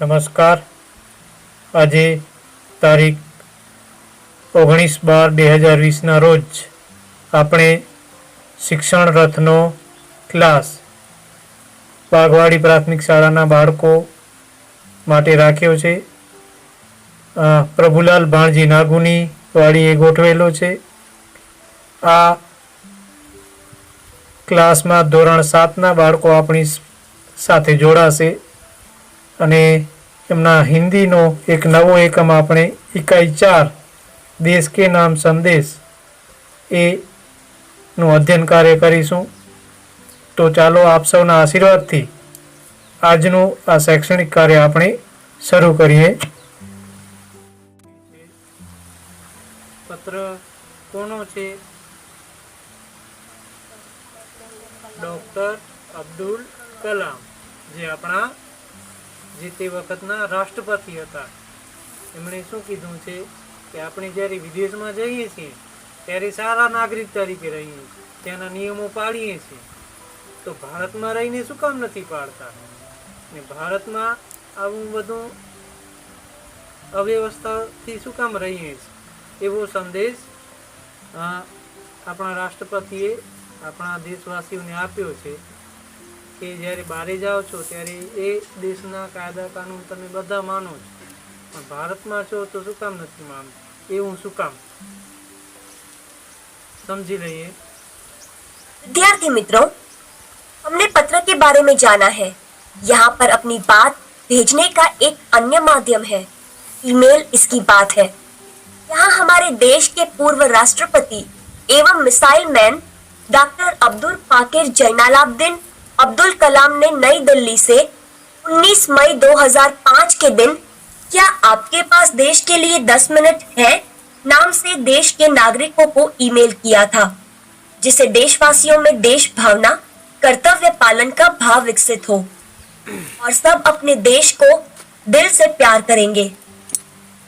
નમસ્કાર. આજે તારીખ 19/12/2020ના રોજ આપણે શિક્ષણ રથનો ક્લાસ બાગવાડી પ્રાથમિક શાળાના બાળકો માટે રાખ્યો છે. પ્રભુલાલ ભાણજી નાગુની વાડીએ ગોઠવેલો છે. આ ક્લાસમાં ધોરણ 7ના બાળકો આપણી સાથે જોડાશે અને એમના હિન્દીનો એક નવો એકમ આપણે ઇકાઈ 4 દેશ કે નામ સંદેશ એનું અધ્યયન કાર્ય કરીશું. તો ચાલો આપ સૌના આશીર્વાદથી આજનું આ શૈક્ષણિક કાર્ય આપણે શરૂ કરીએ. પત્ર કોનો છે? ડોક્ટર અબ્દુલ કલામ, જે આપણા જે તે વખતના રાષ્ટ્રપતિ હતા. એમણે શું કીધું છે કે આપણે જ્યારે વિદેશમાં જઈએ છીએ ત્યારે સારા નાગરિક તરીકે રહીએ છીએ, ત્યાંના નિયમો પાળીએ છીએ, તો ભારતમાં રહીને શું કામ નથી પાળતા? ને ભારતમાં આવું બધું અવ્યવસ્થાથી શું કામ રહીએ છીએ? એવો સંદેશ આપણા રાષ્ટ્રપતિએ આપણા દેશવાસીઓને આપ્યો છે કે જ્યારે બહારે જાઓ છો ત્યારે એ દેશના કાયદા કાનૂન તમે બધા માનો છો, પણ ભારતમાં છો તો શું કામ નથી માનતા? એવું શું કામ? समझी रहिए. विद्यार्थी मित्रों, हमने पत्र के बारे में जाना है. यहाँ पर अपनी बात भेजने का एक अन्य माध्यम है. ईमेल इसकी बात है. यहाँ हमारे देश के पूर्व राष्ट्रपति एवं missile man doctor Abdul Pakir Jainulabdeen Abdul Kalam ने नई दिल्ली से 19 मई 2005 के दिन "क्या आपके पास देश के लिए 10 मिनट है?" नाम से देश के नागरिकों को ईमेल किया था, जिससे देशवासियों में देश भावना, कर्तव्य पालन का भाव विकसित हो और सब अपने देश को दिल से प्यार करेंगे.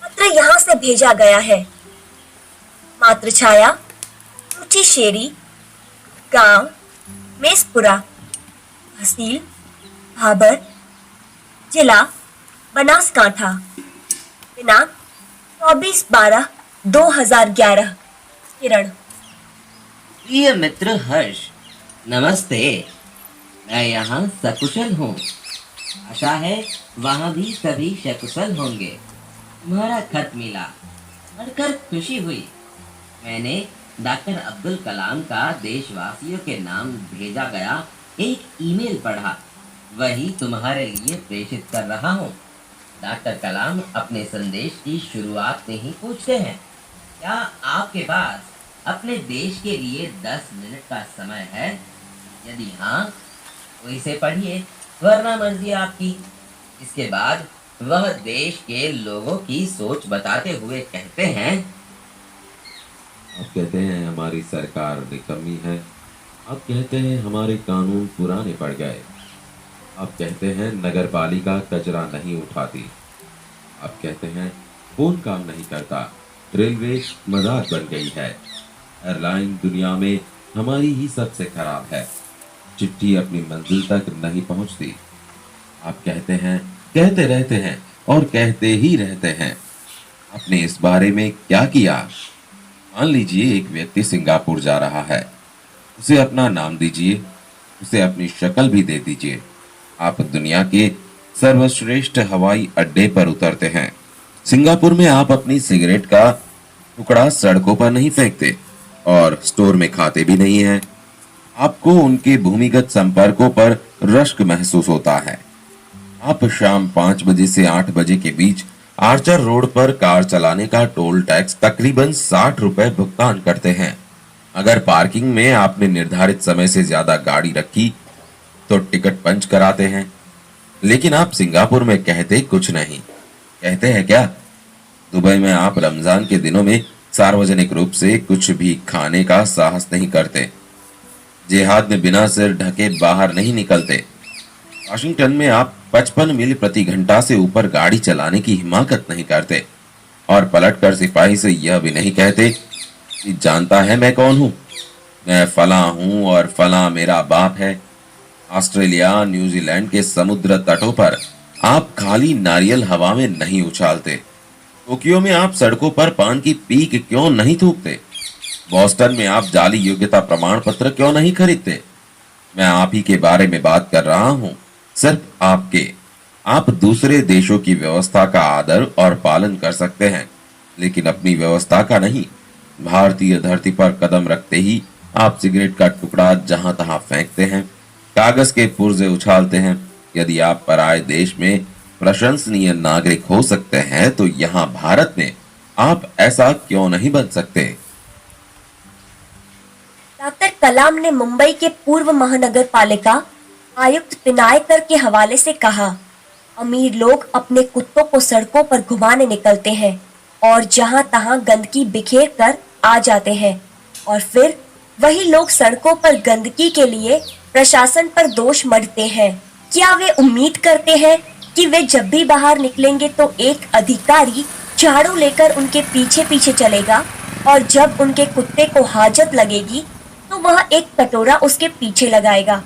पत्र यहाँ से भेजा गया है. मातृछाया, ऊंची शेरी, गांव मेसपुरा, तहसील भाबर, जिला बनासकांठा, दिनांक 24/12/2011. किरण. प्रिय मित्र हर्ष, नमस्ते. मैं यहाँ सकुशल हूँ. आशा है वहाँ भी सभी सकुशल होंगे. तुम्हारा खत मिला, पढ़कर खुशी हुई. मैंने डॉक्टर अब्दुल कलाम का देशवासियों के नाम भेजा गया एक ईमेल पढ़ा, वही तुम्हारे लिए प्रेषित कर रहा हूँ. डॉक्टर कलाम अपने संदेश की शुरुआत में ही पूछते हैं, क्या आपके पास अपने देश के लिए 10 मिनट का समय है? यदि हाँ तो इसे पढ़िए, वरना मर्जी आपकी. इसके बाद वह देश के लोगों की सोच बताते हुए कहते हैं, आप कहते हैं हमारी सरकार निकम्मी है. आप कहते हैं हमारे कानून पुराने पड़ गए. आप कहते हैं नगर पालिका कचरा नहीं उठाती. आप कहते हैं फोन काम नहीं करता. रेलवे मजाक बन गई है. एयरलाइन दुनिया में हमारी ही सबसे खराब है. चिट्ठी अपनी मंजिल तक नहीं पहुंचती. आप कहते हैं, कहते रहते हैं और कहते ही रहते हैं. आपने इस बारे में क्या किया? मान लीजिए एक व्यक्ति सिंगापुर जा रहा है. उसे अपना नाम दीजिए, उसे अपनी शक्ल भी दे दीजिए. आप दुनिया के सर्वश्रेष्ठ हवाई अड्डे पर उतरते हैं. सिंगापुर में आप अपनी सिगरेट का टुकड़ा सड़कों पर नहीं फेंकते और स्टोर में खाते भी नहीं हैं. आपको उनके भूमिगत संपर्कों पर रश्क महसूस होता है. आप शाम 5 बजे से 8 बजे के बीच आर्चर रोड पर कार चलाने का टोल टैक्स तकरीबन 60 रुपए भुगतान करते हैं. अगर पार्किंग में आपने निर्धारित समय से ज्यादा गाड़ी रखी तो टिकट पंच कराते हैं. लेकिन आप सिंगापुर में कहते कुछ नहीं. कहते हैं क्या? दुबई में आप रमजान के दिनों में सार्वजनिक रूप से कुछ भी खाने का साहस नहीं करते. जिहाद में बिना सिर ढके बाहर नहीं निकलते. वाशिंगटन में आप 55 मील प्रति घंटा से ऊपर गाड़ी चलाने की हिमाकत नहीं करते और पलटकर सिपाही से यह भी नहीं कहते कि जानता है मैं कौन हूँ, मैं फला हूँ और फला मेरा बाप है. ऑस्ट्रेलिया, न्यूजीलैंड के समुद्र तटों पर आप खाली नारियल हवा में नहीं उछालते? टोक्यो में आप सड़कों पर पान की पीक क्यों नहीं थूकते? बॉस्टन में आप जाली योग्यता प्रमाण पत्र क्यों नहीं खरीदते? मैं आप ही के बारे में बात कर रहा हूं, सिर्फ आपके। आप दूसरे देशों की व्यवस्था का आदर और पालन कर सकते हैं, लेकिन अपनी व्यवस्था का नहीं। भारतीय धरती पर कदम रखते ही आप सिगरेट का टुकड़ा जहां तहां फेंकते हैं, कागज के पुर्जे उछालते हैं। यदि आप पराये देश में प्रशंसनीय नागरिक हो सकते हैं, तो यहाँ भारत में आप ऐसा क्यों नहीं बन सकते? डॉक्टर कलाम ने मुंबई के पूर्व महानगर पालिका आयुक्त पिनायकर के हवाले से कहा, अमीर लोग अपने कुत्तों को सड़कों पर घुमाने निकलते हैं और जहां तहां गंदगी बिखेर कर आ जाते हैं, और फिर वही लोग सड़कों पर गंदगी के लिए प्रशासन पर दोष मढ़ते हैं। क्या वे उम्मीद करते हैं कि वे जब भी बाहर निकलेंगे तो एक अधिकारी झाड़ू लेकर उनके पीछे पीछे चलेगा, और जब उनके कुत्ते को हाजत लगेगी तो वह एक कटोरा उसके पीछे लगाएगा?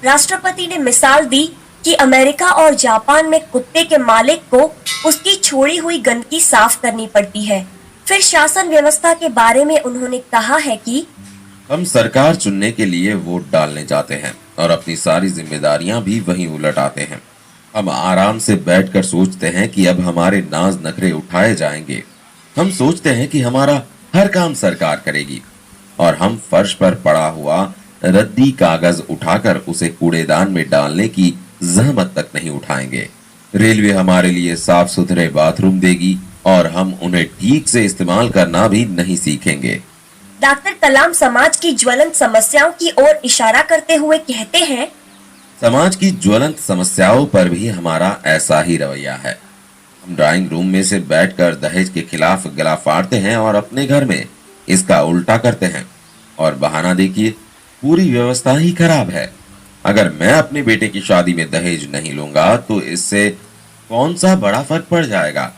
राष्ट्रपति ने मिसाल दी कि अमेरिका और जापान में कुत्ते के मालिक को उसकी छोड़ी हुई गंदगी साफ करनी पड़ती है। फिर शासन व्यवस्था के बारे में उन्होंने कहा है कि हम सरकार चुनने के लिए वोट डालने जाते हैं और अपनी सारी जिम्मेदारियां भी वहीं उलट आते हैं। हम आराम से बैठकर सोचते हैं कि अब हमारे नाज नखरे उठाए जाएंगे। हम सोचते हैं कि हमारा हर काम सरकार करेगी, और हम फर्श पर पड़ा हुआ रद्दी कागज उठाकर उसे कूड़ेदान में डालने की जहमत तक नहीं उठाएंगे। रेलवे हमारे लिए साफ सुथरे बाथरूम देगी और हम उन्हें ठीक से इस्तेमाल करना भी नहीं सीखेंगे। डॉक्टर कलाम समाज की ज्वलंत समस्याओं की ओर इशारा करते हुए कहते हैं, समाज की ज्वलंत समस्याओं पर भी हमारा ऐसा ही रवैया है। हम ड्राइंग रूम में से बैठकर दहेज के खिलाफ गला फाड़ते हैं और अपने घर में इसका उल्टा करते हैं, और बहाना देखिए, पूरी व्यवस्था ही खराब है। अगर मैं अपने बेटे की शादी में दहेज नहीं लूंगा तो इससे कौन सा बड़ा फर्क पड़ जाएगा?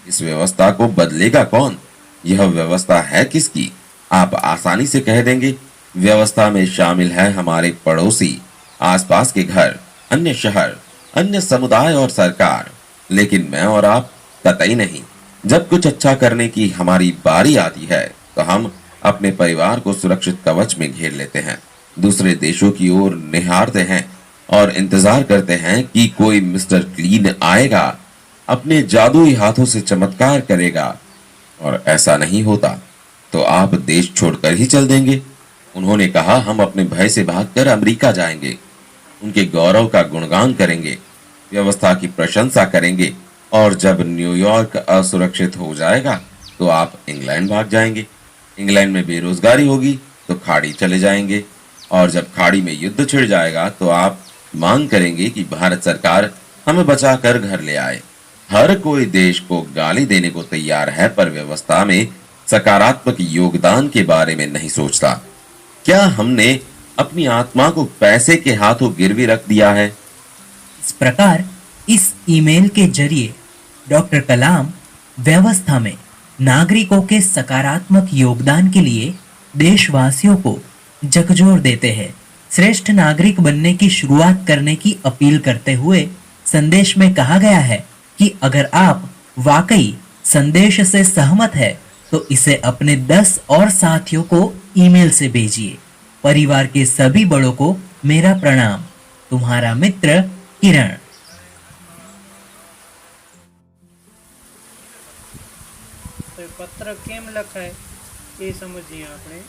इस व्यवस्था को बदलेगा कौन? यह व्यवस्था है किसकी? आप आसानी से कह देंगे, व्यवस्था में शामिल है हमारे पड़ोसी, आसपास के घर, अन्य शहर, अन्य समुदाय और सरकार। लेकिन मैं और आप कतई नहीं। जब कुछ अच्छा करने की हमारी बारी आती है तो हम अपने परिवार को सुरक्षित कवच में घेर लेते हैं, दूसरे देशों की ओर निहारते हैं और इंतजार करते हैं कि कोई मिस्टर क्लीन आएगा, अपने जादुई हाथों से चमत्कार करेगा। और ऐसा नहीं होता तो आप देश छोड़कर ही चल देंगे। उन्होंने कहा, हम अपने भय से भागकर अमेरिका जाएंगे, उनके गौरव का गुणगान करेंगे, व्यवस्था की प्रशंसा करेंगे, और जब न्यूयॉर्क असुरक्षित हो जाएगा तो आप इंग्लैंड भाग जाएंगे। इंग्लैंड में बेरोजगारी होगी तो खाड़ी चले जाएंगे, और जब खाड़ी में युद्ध छिड़ जाएगा तो आप मांग करेंगे कि भारत सरकार हमें बचाकर घर ले आए। हर कोई देश को गाली देने को तैयार है, पर व्यवस्था में सकारात्मक योगदान के बारे में नहीं सोचता। क्या हमने अपनी आत्मा को पैसे के हाथों गिरवी रख दिया है? इस प्रकार इस ईमेल के जरिए डॉक्टर कलाम व्यवस्था में नागरिकों के सकारात्मक योगदान के लिए देशवासियों को झकझोर देते हैं। श्रेष्ठ नागरिक बनने की शुरुआत करने की अपील करते हुए संदेश में कहा गया है कि अगर आप वाकई संदेश से सहमत है तो इसे अपने 10 और साथियों को ईमेल से भेजिए। परिवार के सभी बड़ों को मेरा प्रणाम। तुम्हारा मित्र किरण। तो पत्र केम लखाय એ સમજીએ આપણે।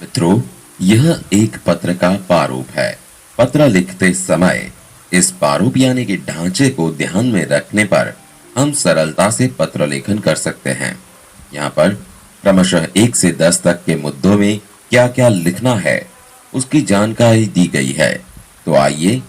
मित्रों, यह एक पत्र का प्रारूप है। पत्र लिखते समय इस प्रारूप यानी कि ढांचे को ध्यान में रखने पर हम सरलता से पत्र लेखन कर सकते हैं। यहाँ पर क्रमशः 1 से 10 तक के मुद्दों में क्या क्या लिखना है उसकी जानकारी दी गई है। तो आइए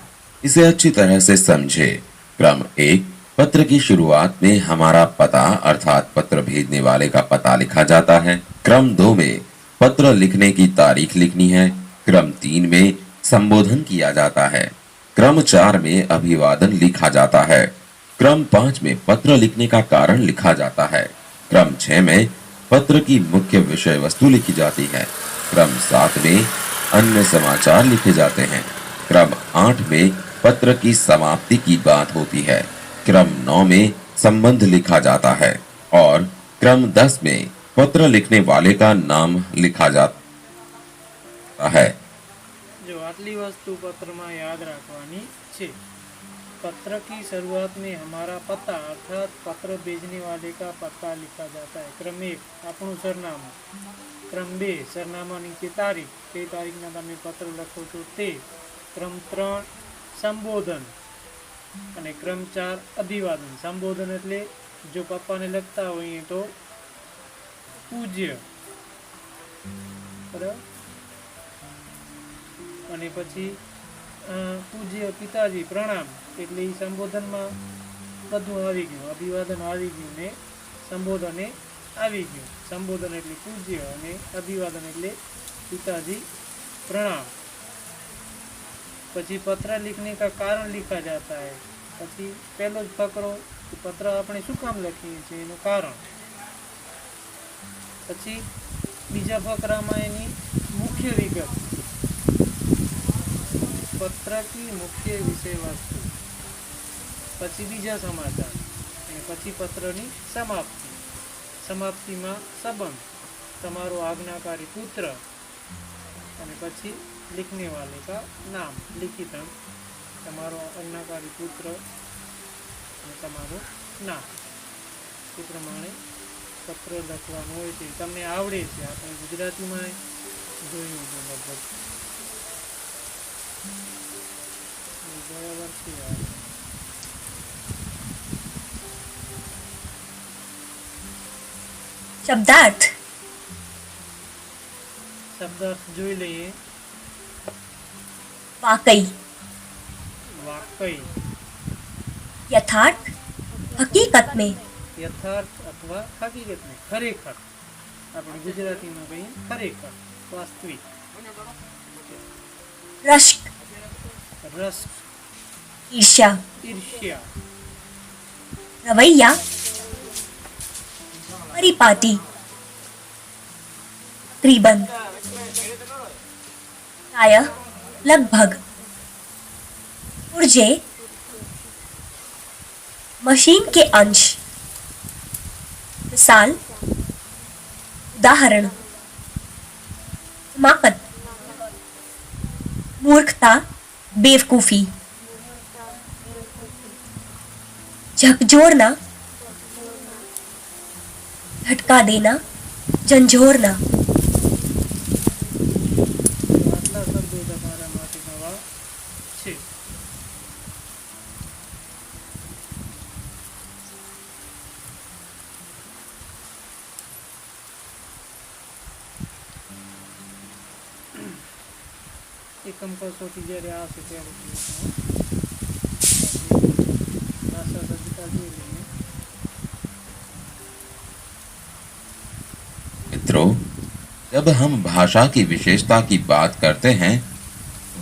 इसे अच्छी तरह से समझे। क्रम 1, पत्र की शुरुआत में हमारा पता अर्थात पत्र भेजने वाले का पता लिखा जाता है। क्रम 2 में पत्र लिखने की तारीख लिखनी है। क्रम 3 में संबोधन किया जाता है। क्रम 4 में अभिवादन लिखा जाता है। क्रम 5 में पत्र लिखने का कारण लिखा जाता है। क्रम 6 में पत्र की मुख्य विषय वस्तु लिखी जाती है। क्रम 7 में अन्य समाचार लिखे जाते हैं। क्रम 8 में पत्र की समाप्ति की बात होती है। क्रम 9 में संबंध लिखा जाता है और क्रम 10 में पत्र लिखने वाले का नाम लिखा जाता है। जो आटली वस्तु पत्र में याद रखवानी छे। पत्र की शुरुआत में हमारा पता अर्थात पत्र भेजने वाले का पता लिखा जाता है। क्रम 1 આપણું સરનામું। क्रम 2 સરનામા નીચે તારીખ, તે તારીખના તમે પત્ર લખો છો તે। क्रम 3 સંબોધન અને क्रम 4 અભિવાદન। સંબોધન એટલે જો પપ્પાને લખતા હોઈએ તો પૂજ્ય, બરાબર। અને પછી પૂજ્ય પિતાજી પ્રણામ એટલે એ સંબોધનમાં બધું આવી ગયું, અભિવાદન આવી ગયું ને સંબોધને આવી ગયું। સંબોધન એટલે પૂજ્ય અને અભિવાદન એટલે पिताजी प्रणाम। પછી પત્ર लिखने का कारण लिखा जाता है। પછી પહેલો જ ફકરો કે પત્ર આપણે શું કામ લખીએ છીએ એનું કારણ। પછી બીજા ફકરામાં એની મુખ્ય વિગત, पत्र की मुख्य विषय वस्तु। પછી બીજા સમાચાર અને પછી પત્રની સમાપ્તિ। સમાપ્તિમાં સંબંધ, તમારો આજ્ઞાकारी પુત્ર અને પછી लिखने वाले का नाम, लिखितम તમારો આજ્ઞાकारी પુત્ર અને તમારું નામ। એ પ્રમાણે પત્ર લખવાનું હોય છે। તમને આવડે છે, આપણે ગુજરાતીમાં જોયું છે લગભગ, બરાબર છે યાર। शब्दार्थ। શબ્દાર્થ જોઈ લઈએ। वाकई, વાકઈ, यथार्थ, हकीकत में, યથાર્થ અથવા હકીકતને, ખરેખર। આપણે ગુજરાતીમાં કહીએ ખરેખર, વાસ્તવિક। रश्क, રસ, ईर्ष्या, ઈર્ષ્યા, रवैया, परिपाटी, तकरीबन, प्रायः, लगभग, पुर्जे, मशीन के अंश, मिसाल, उदाहरण, हिमाकत, मूर्खता, बेवकूफी, झकझोरना, झटका देना, झंझोरना। આટલા શબ્દો તમારા માટે નવા છે। એકમ કસોટી જ્યારે આવશે ત્યારે ભાષા સજ્જતા જોઈ લઈએ। मित्रों, जब हम भाषा की विशेषता की बात करते हैं,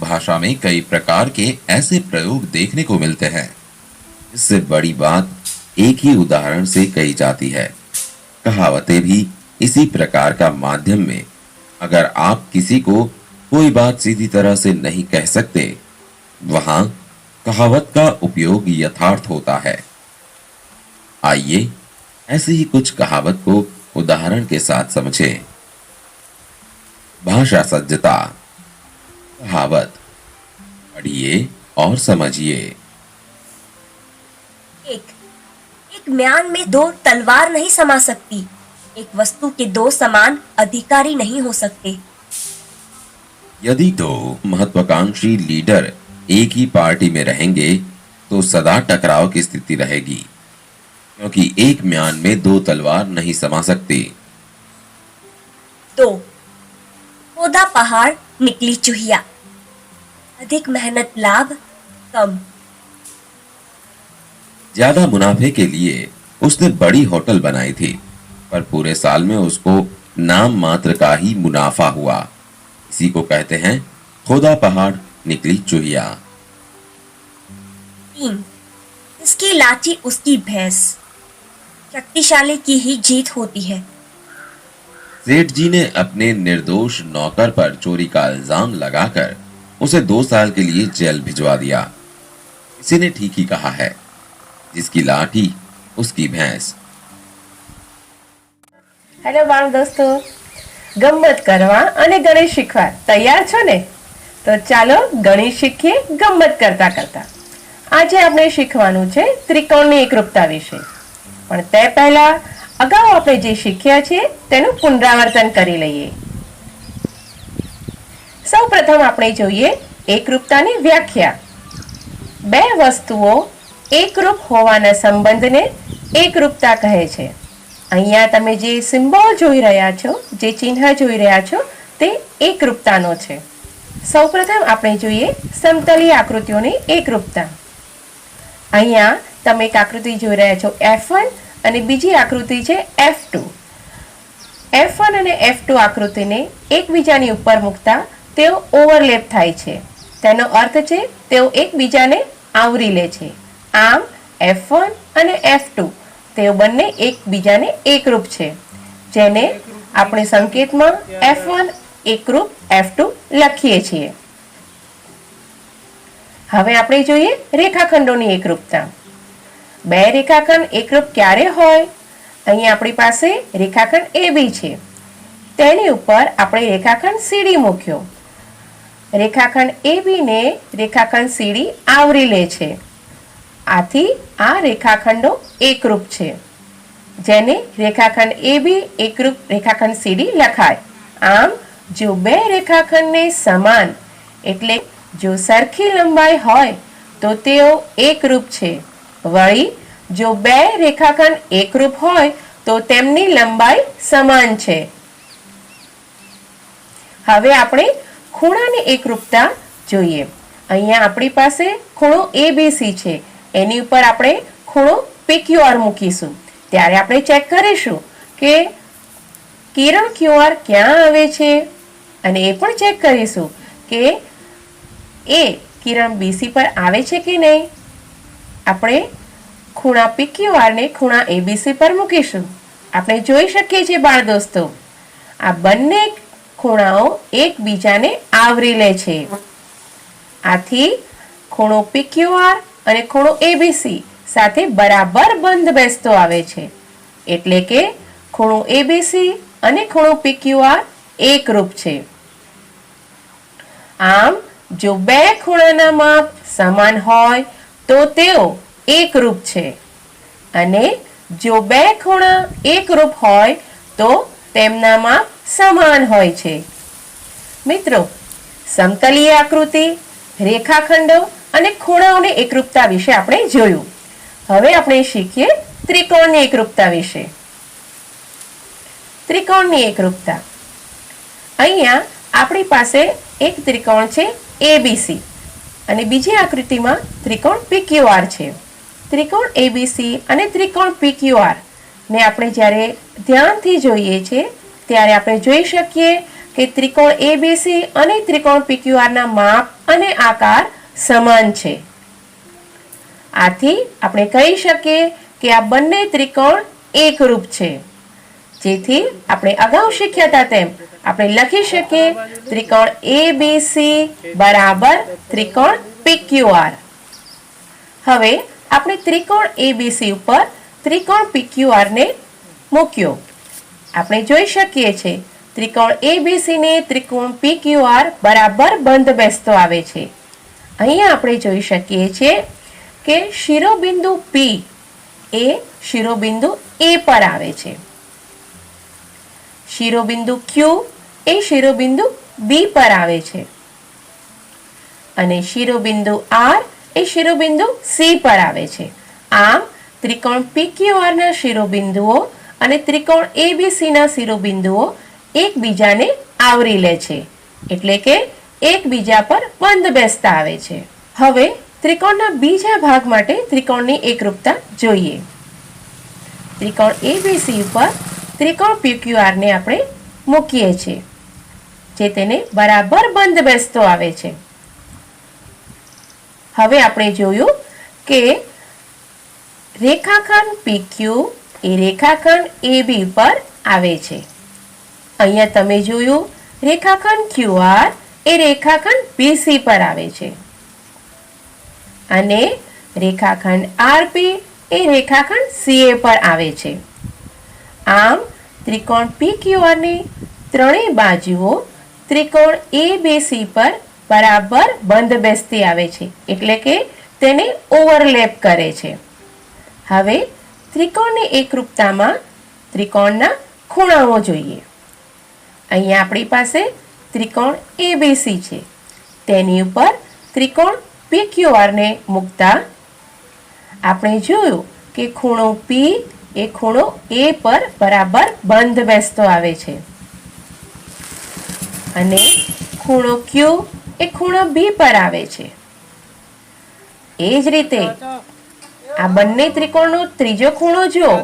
भाषा में कई प्रकार के ऐसे प्रयोग देखने को मिलते हैं। इससे बड़ी बात एक ही उदाहरण से कही जाती है। कहावतें भी इसी प्रकार का माध्यम में अगर आप किसी को कोई बात सीधी तरह से नहीं कह सकते, वहां कहावत का उपयोग यथार्थ होता है। आइए ऐसे ही कुछ कहावत को उदाहरण के साथ समझें। भाषा सज्जता, कहावत, पढ़िए और समझिए। एक म्यान में दो तलवार नहीं समा सकती। एक वस्तु के दो समान अधिकारी नहीं हो सकते। यदि दो महत्वाकांक्षी लीडर एक ही पार्टी में रहेंगे तो सदा टकराव की स्थिति रहेगी, क्योंकि एक म्यान में दो तलवार नहीं समा सकती। 2 खोदा पहाड़ निकली चूहिया। अधिक मेहनत लाभ कम। ज्यादा मुनाफे के लिए उसने बड़ी होटल बनाई थी, पर पूरे साल में उसको नाम मात्र का ही मुनाफा हुआ। इसी को कहते हैं खोदा पहाड़ निकली चूहिया। 3 इसकी लाठी उसकी भैंस। शक्तिशाली की ही जीत होती है। सेठ जी ने अपने निर्दोष नौकर पर चोरी का इल्जाम लगाकर उसे 2 साल के लिए जेल भिजवा दिया। किसी ने ठीक ही कहा है, जिसकी लाठी उसकी भैंस। હેલો બાળ દોસ્તો, ગમ્મત કરવા અને ગણિત શીખવા તૈયાર છો ને? તો ચાલો ગણિત શીખીએ ગમ્મત કરતા કરતા. આજે આપણે શીખવાનું છે ત્રિકોણની એકરૂપતા વિશે. પણ તે પહેલા અગાઉ આપણે જે શીખ્યા છે તેનું પુનરાવર્તન કરી લઈએ. સૌપ્રથમ આપણે જોઈએ એકરૂપતાની વ્યાખ્યા. બે વસ્તુઓ એકરૂપ હોવાના સંબંધને એકરૂપતા કહે છે. અહીંયા તમે જે સિમ્બોલ જોઈ રહ્યા છો, જે ચિહ્ન જોઈ રહ્યા છો, તે એકરૂપતાનો છે. સૌપ્રથમ આપણે જોઈએ સમતલીય આકૃતિઓની એકરૂપતા. અહીંયા તમે એક આકૃતિ જોઈ રહ્યા છો F1 અને બીજી આકૃતિ છે F2. F1 અને F2 આકૃતિને એકબીજાની ઉપર મૂકતા તેઓ ઓવરલેપ થાય છે. તેનો અર્થ છે તેઓ એકબીજાને આવરી લે છે. આમ F1 અને F2 તેઓ બંને એકબીજાને એકરૂપ છે, જેને આપણે સંકેતમાં F1 એકરૂપ F2 લખીએ છીએ. હવે આપણે જોઈએ રેખાખંડોની એકરૂપતા. બે રેખાખંડ એકરૂપ ક્યારે હોય? અહીં આપણી પાસે રેખાખંડ AB છે, તેની ઉપર આપણે રેખાખંડ CD મૂક્યો. રેખાખંડ AB ને રેખાખંડ CD આવરી લે છે. આથી આ રેખાખંડો એકરૂપ છે, જેને રેખાખંડ AB એકરૂપ રેખાખંડ CD લખાય. આમ જો બે રેખાખંડને સમાન એટલે જો સરખી લંબાઈ હોય તો તેઓ એકરૂપ છે. વળી જો બે રેખાખંડ એકરૂપ હોય તો તેમની લંબાઈ સમાન છે. હવે આપણે ખૂણાની એકરૂપતા જોઈએ. અહીંયા આપણી પાસે ખૂણો ABC છે, એની ઉપર આપણે ખૂણો PQR મૂકીશું. ત્યારે આપણે ચેક કરીશું કે કિરણ QR ક્યાં આવે છે, અને એ પણ ચેક કરીશું કે એ કિરણ BC પર આવે છે કે નહીં. આપણે ખૂણા PQR ને ખૂણા ABC પર મૂકીશું. આપણે જોઈ શકીએ છીએ બાળ દોસ્તો, આ બંને ખૂણાઓ એકબીજાને આવરી લે છે. આથી ખૂણો PQR અને ખૂણો ABC સાથે બરાબર બંધ બેસતો આવે છે. એટલે કે ખૂણો ABC અને ખૂણો PQR એકરૂપ છે. આમ જો બે ખૂણાના માપ સમાન હોય તો તેઓ એકરૂપ છે, અને જો બે ખૂણા એકરૂપ હોય તો તેમના માપ સમાન હોય છે. મિત્રો, સમતલીય આકૃતિ, રેખાખંડો અને ખૂણાઓની એકરૂપતા વિશે આપણે જોયું. હવે આપણે શીખીએ ત્રિકોણની એકરૂપતા વિશે. ત્રિકોણની એકરૂપતા. અહીંયા આપણી પાસે એક ત્રિકોણ છે ABC અને બીજી આકૃતિમાં ત્રિકોણ PQR છે. ત્રિકોણ ABC અને ત્રિકોણ PQR ને આપણે જ્યારે ધ્યાનથી જોઈએ છીએ ત્યારે આપણે જોઈ શકીએ કે ત્રિકોણ ABC અને ત્રિકોણ PQR ના માપ અને આકાર સમાન છે. આથી આપણે કહી શકીએ કે આ બંને ત્રિકોણ એકરૂપ છે. જેથી આપણે અગાઉ શીખ્યા હતા તેમ આપણે લખી શકીએ ત્રિકોણ ABC બરાબર ત્રિકોણ PQR. હવે આપણે ત્રિકોણ ABC ઉપર ત્રિકોણ PQR ને મૂક્યો. આપણે જોઈ શકીએ છીએ ત્રિકોણ ABC ને ત્રિકોણ PQR બરાબર બંધ બેસતો આવે છે. અહીંયા આપણે જોઈ શકીએ છીએ કે શિરોબિંદુ P એ શિરોબિંદુ A પર આવે છે. શિરોબિંદુ Q એ શિરોબિંદુ B પર આવે છે, અને શિરોબિંદુ R એ શિરોબિંદુ C પર આવે છે. આમ ત્રિકોણ PQR ના શિરોબિંદુઓ અને ત્રિકોણ ABC ના શિરોબિંદુઓ એકબીજાને આવરી લે છે, એટલે કે એકબીજા પર બંધ બેસતા આવે છે. હવે ત્રિકોણના બીજા ભાગ માટે ત્રિકોણની એકરૂપતા જોઈએ. ત્રિકોણ ABC ઉપર ત્રિકોણ PQR ને આપણે મૂકીએ છીએ, જે તેને બરાબર બંધ બેસતો આવે છે. હવે આપણે જોયું કે રેખાખંડ PQ એ રેખાખંડ AB પર આવે છે. અહીંયા તમે જોયું રેખાખંડ QR એ રેખાખંડ BC પર આવે છે અને રેખાખંડ RP એ રેખાખંડ CA પર આવે છે. આમ ત્રિકોણ PQR ની ત્રણેય બાજુઓ ત્રિકોણ ABC પર બરાબર બંધ બેસતી આવે છે, એટલે કે તેને ઓવરલેપ કરે છે. હવે ત્રિકોણની એકરૂપતામાં ત્રિકોણના ખૂણાઓ જોઈએ. અહીંયા આપણી પાસે ત્રિકોણ ABC છે, તેની ઉપર ત્રિકોણ PQR ને મૂકતા આપણે જોયું કે ખૂણો P એ ખૂણો A પર બરાબર બંધ બેસતો આવે છે અને ખૂણો Q એ ખૂણો B પર આવે છે. એ જ રીતે આ બંને ત્રિકોણનો ત્રીજો ખૂણો જુઓ,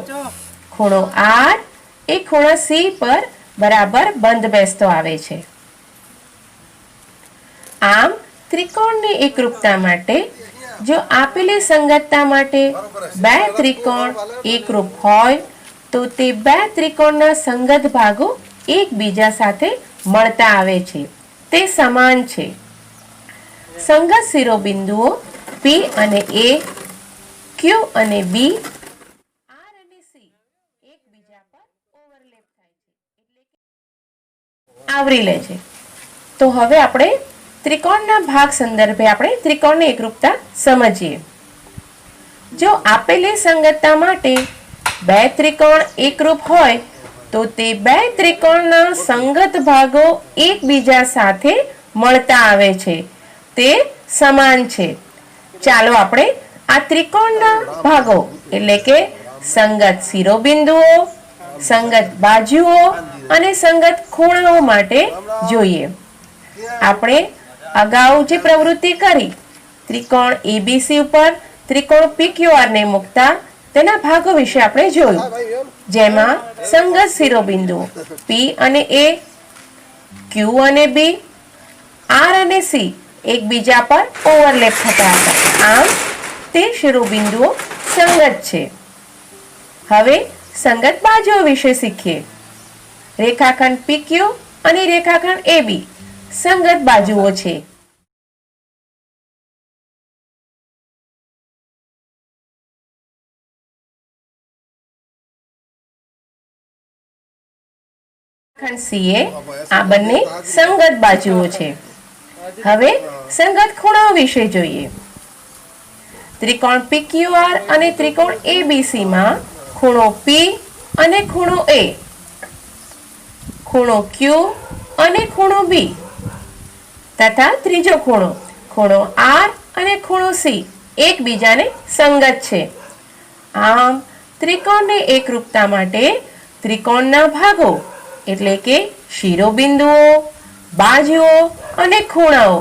ખૂણો R એ ખૂણો C પર બરાબર બંધ બેસતો આવે છે. આમ ત્રિકોણની એકરૂપતા માટે જો આપેલી સંગતતા માટે બે ત્રિકોણ એકરૂપ હોય તો તે બે ત્રિકોણના સંગત ભાગો એકબીજા સાથે મળતા આવે છે, તે સમાન છે. સંગત શિરોબિંદુઓ P અને A, Q અને B, R અને C એકબીજા પર ઓવરલેપ થાય છે, એટલે કે આવરી લે છે. તો હવે આપણે ત્રિકોણના ભાગ સંદર્ભે આપણે ત્રિકોણની એકરૂપતા સમજીએ. જો આપેલી સંગતતા માટે બે ત્રિકોણ એકરૂપ હોય તો તે બે ત્રિકોણના સંગત ભાગો એકબીજા સાથે મળતા આવે છે, તે સમાન છે. ચાલો આપણે આ ત્રિકોણના ભાગો એટલે કે સંગત શિરોબિંદુઓ, સંગત બાજુઓ અને સંગત ખૂણાઓ માટે જોઈએ. આપણે અગાઉ જે પ્રવૃત્તિ કરી ત્રિકોણ ABC ઉપર ત્રિકોણ PQR ને મૂકતા તેના ભાગો વિશે આપણે જોયું, જેમાં સંગત શિરોબિંદુઓ P અને A, Q અને B, R અને C એકબીજા પર ઓવરલેપ થતા હતા. આમ તે શિરોબિંદુઓ સંગત છે. હવે સંગત બાજુઓ વિશે શીખીએ. રેખાખંડ PQ અને રેખાખંડ AB સંગત બાજુઓ છે. રેખાખંડ CA આ બંને સંગત બાજુઓ છે. હવે સંગત ખૂણાઓ વિશે જોઈએ. ત્રિકોણ PQR અને ત્રિકોણ ABC માં ખૂણો P અને ખૂણો A, ખૂણો Q અને ખૂણો B તથા ત્રીજો ખૂણો R અને ખૂણો C એકબીજાને સંગત છે. આમ ત્રિકોણની એકરૂપતા માટે ત્રિકોણના ભાગો એટલે કે શિરોબિંદુઓ, બાજુઓ અને ખૂણાઓ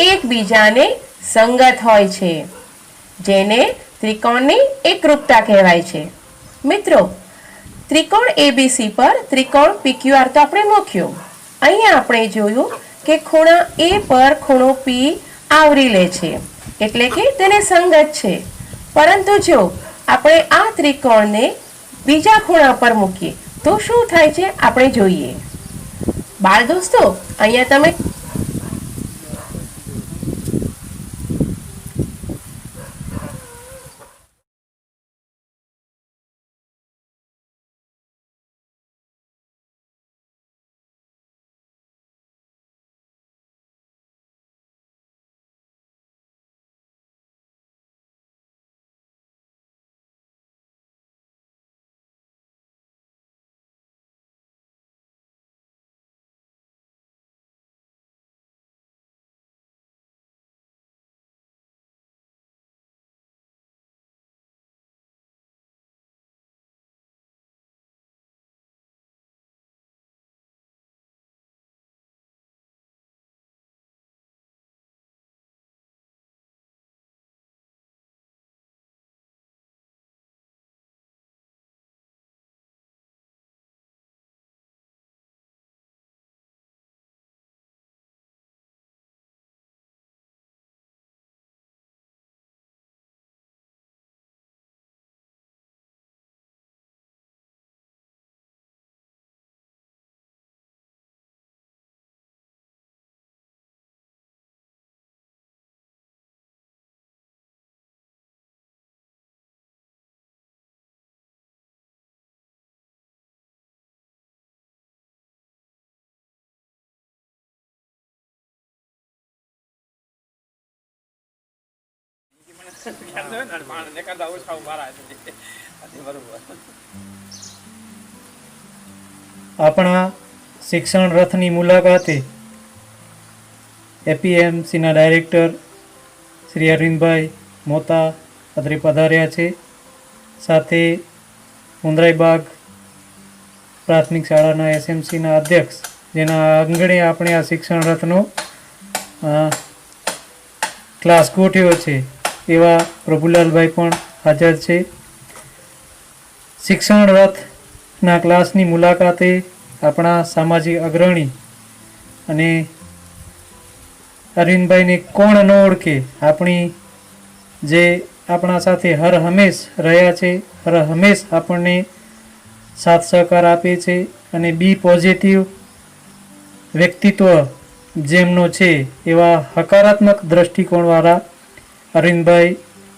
એકબીજાને સંગત હોય છે, જેને ત્રિકોણની એકરૂપતા કહેવાય છે. મિત્રો, ત્રિકોણ ABC પર ત્રિકોણ PQR તો આપણે મૂક્યો. અહીંયા આપણે જોયું કે ખૂણા A પર ખૂણો P આવરી લે છે, એટલે કે તેને સંગત છે. પરંતુ જો આપણે આ ત્રિકોણને બીજા ખૂણા પર મૂકીએ તો શું થાય છે આપણે જોઈએ. બાળ દોસ્તો, અહીંયા તમે આપણા શિક્ષણ રથની મુલાકાતે એપીએમસીના ડાયરેક્ટર શ્રી અરવિંદભાઈ મોતા અત્રે પધાર્યા છે. સાથે મુંદ્રાઈબાગ પ્રાથમિક શાળાના એસએમસીના અધ્યક્ષ, જેના આંગણે આપણે આ શિક્ષણ રથનો ક્લાસ ગોઠવ્યો છે, એવા પ્રભુલાલભાઈ પણ હાજર છે. શિક્ષણ રથના ક્લાસની મુલાકાતે આપણા સામાજિક અગ્રણી અને અરવિંદભાઈને કોણ ન ઓળખે, આપણી જે આપણા સાથે હર હંમેશ રહ્યા છે, હર હંમેશ આપણને સાથ સહકાર આપે છે અને બી પોઝિટિવ વ્યક્તિત્વ જેમનો છે એવા હકારાત્મક દ્રષ્ટિકોણવાળા અરવિંદભાઈ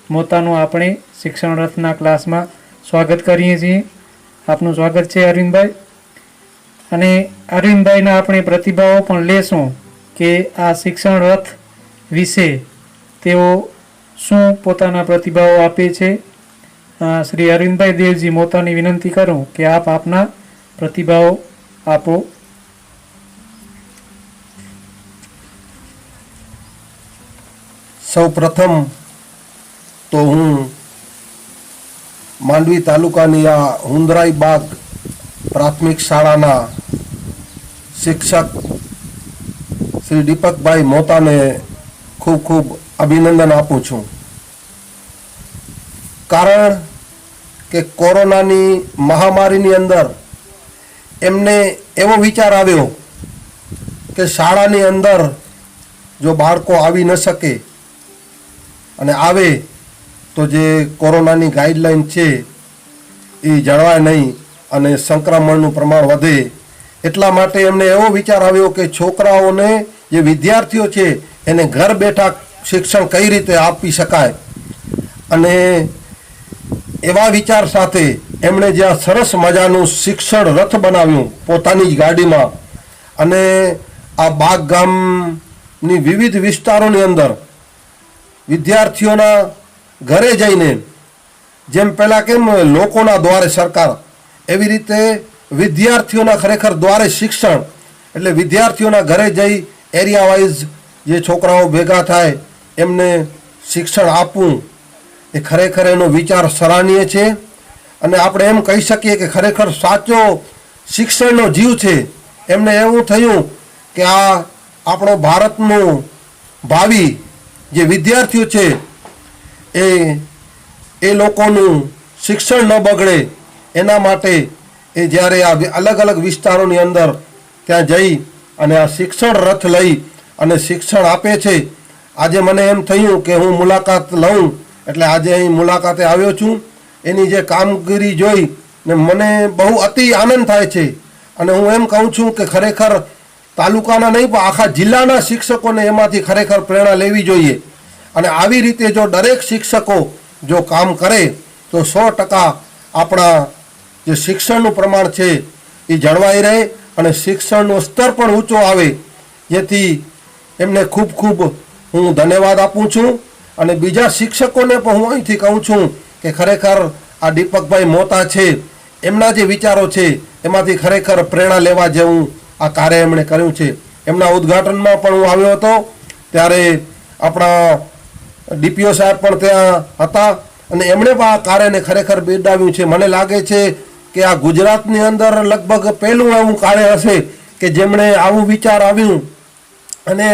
મોતાનું આપણે શિક્ષણ રથના ક્લાસમાં સ્વાગત કરીએ છીએ. આપનું સ્વાગત છે અરવિંદભાઈ. અને અરવિંદભાઈના આપણે પ્રતિભાવો પણ લેશું કે આ શિક્ષણ રથ વિશે તેઓ શું પોતાના પ્રતિભાવો આપે છે. શ્રી અરવિંદભાઈ દેવજી મોતાની વિનંતી કરું કે આપ આપના પ્રતિભાવો આપો. સૌ પ્રથમ તો હું માંડવી તાલુકાની આ હુંદરાઈ બાગ પ્રાથમિક શાળાના શિક્ષક શ્રી દીપકભાઈ મોતાને ખૂબ ખૂબ અભિનંદન આપું છું. કારણ કે કોરોનાની મહામારીની અંદર એમને એવો વિચાર આવ્યો કે શાળાની અંદર જો બાળકો આવી ન શકે અને આવે તો જે કોરોનાની ગાઈડલાઈન છે એ જળવાય નહીં અને સંક્રમણનું પ્રમાણ વધે, એટલા માટે એમને એવો વિચાર આવ્યો કે છોકરાઓને, જે વિદ્યાર્થીઓ છે, એને ઘર બેઠા શિક્ષણ કઈ રીતે આપી શકાય. અને એવા વિચાર સાથે એમણે જે આ સરસ મજાનું શિક્ષણ રથ બનાવ્યું પોતાની જ ગાડીમાં, અને આ બાગ ગામની વિવિધ વિસ્તારોની અંદર વિદ્યાર્થીઓના ઘરે જઈને, જેમ પહેલાં કેમ લોકોના દ્વારે સરકાર, એવી રીતે વિદ્યાર્થીઓના ખરેખર દ્વારે શિક્ષણ, એટલે વિદ્યાર્થીઓના ઘરે જઈ એરિયા વાઇઝ જે છોકરાઓ ભેગા થાય એમને શિક્ષણ આપવું, એ ખરેખર એનો વિચાર સરાહનીય છે. અને આપણે એમ કહી શકીએ કે ખરેખર સાચો શિક્ષણનો જીવ છે. એમને એવું થયું કે આ આપણો ભારતનું ભાવિ જે વિદ્યાર્થીઓ છે એ લોકોનું શિક્ષણ ન બગડે એના માટે એ જ્યારે આ અલગ અલગ વિસ્તારોની અંદર ત્યાં જઈ અને આ શિક્ષણ રથ લઈ અને શિક્ષણ આપે છે. આજે મને એમ થયું કે હું મુલાકાત લઉં, એટલે આજે અહીં મુલાકાતે આવ્યો છું. એની જે કામગીરી જોઈ ને મને બહુ અતિ આનંદ થાય છે. અને હું એમ કહું છું કે ખરેખર તાલુકાના નહીં પણ આખા જિલ્લાના શિક્ષકોને એમાંથી ખરેખર પ્રેરણા લેવી જોઈએ. અને આવી રીતે જો દરેક શિક્ષકો જો કામ કરે તો 100% આપણા જે શિક્ષણનું પ્રમાણ છે એ જળવાઈ રહે અને શિક્ષણનો સ્તર પણ ઊંચો આવે. જેથી એમને ખૂબ ખૂબ હું ધન્યવાદ આપું છું. અને બીજા શિક્ષકોને પણ હું અહીંથી કહું છું કે ખરેખર આ દીપકભાઈ મોતા છે, એમના જે વિચારો છે એમાંથી ખરેખર પ્રેરણા લેવા જેવું આ કાર્ય એમણે કર્યું છે. એમના ઉદ્ઘાટનમાં પણ હું આવ્યો હતો, ત્યારે આપણા ડીપીઓ સાહેબ પણ ત્યાં હતા અને એમણે પણ આ કાર્યને ખરેખર બિરદાવ્યું છે. મને લાગે છે કે આ ગુજરાતની અંદર લગભગ પહેલું એવું કાર્ય હશે કે જેમણે આવું વિચાર આવ્યું અને